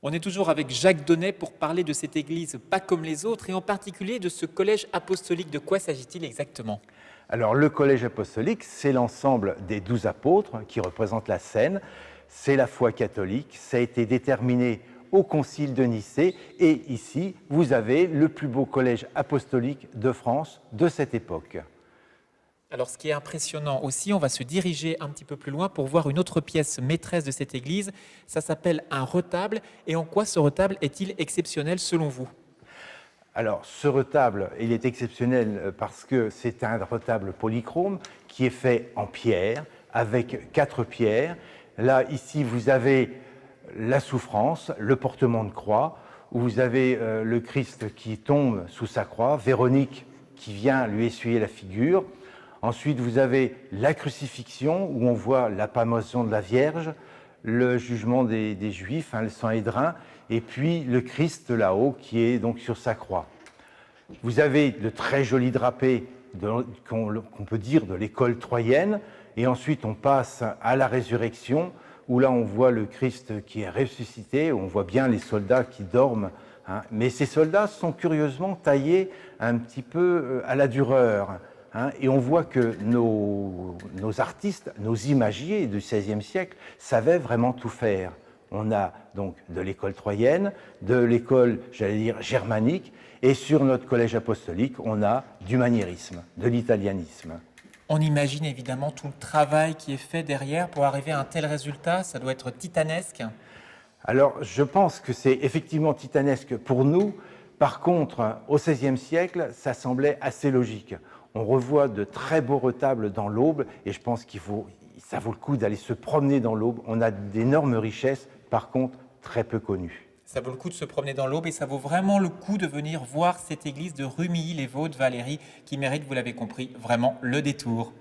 On est toujours avec Jacques Donnet pour parler de cette église pas comme les autres et en particulier de ce collège apostolique. De quoi s'agit-il exactement? Alors le collège apostolique, c'est l'ensemble des 12 apôtres qui représentent la scène. C'est la foi catholique, ça a été déterminé au concile de Nicée et ici, vous avez le plus beau collège apostolique de France de cette époque. Alors ce qui est impressionnant aussi, on va se diriger un petit peu plus loin pour voir une autre pièce maîtresse de cette église. Ça s'appelle un retable. Et en quoi ce retable est-il exceptionnel selon vous? Alors, ce retable, il est exceptionnel parce que c'est un retable polychrome qui est fait en pierre, avec 4 pierres. Là, ici, vous avez la souffrance, le portement de croix, où vous avez le Christ qui tombe sous sa croix, Véronique qui vient lui essuyer la figure. Ensuite, vous avez la crucifixion, où on voit la pâmoison de la Vierge, le jugement des Juifs, le Sanhédrin, et puis le Christ là-haut qui est donc sur sa croix. Vous avez de très jolis drapés qu'on peut dire de l'école troyenne, et ensuite on passe à la résurrection, où là on voit le Christ qui est ressuscité, où on voit bien les soldats qui dorment, hein. Mais ces soldats sont curieusement taillés un petit peu à la Dürer. Et on voit que nos artistes, nos imagiers du XVIe siècle savaient vraiment tout faire. On a donc de l'école troyenne, de l'école, j'allais dire, germanique, et sur notre collège apostolique, on a du maniérisme, de l'italianisme. On imagine évidemment tout le travail qui est fait derrière pour arriver à un tel résultat. Ça doit être titanesque. Alors, je pense que c'est effectivement titanesque pour nous. Par contre, au XVIe siècle, ça semblait assez logique. On revoit de très beaux retables dans l'Aube et je pense ça vaut le coup d'aller se promener dans l'Aube. On a d'énormes richesses, par contre, très peu connues. Ça vaut le coup de se promener dans l'Aube et ça vaut vraiment le coup de venir voir cette église de Rumilly-les-Vaudes, Valérie, qui mérite, vous l'avez compris, vraiment le détour.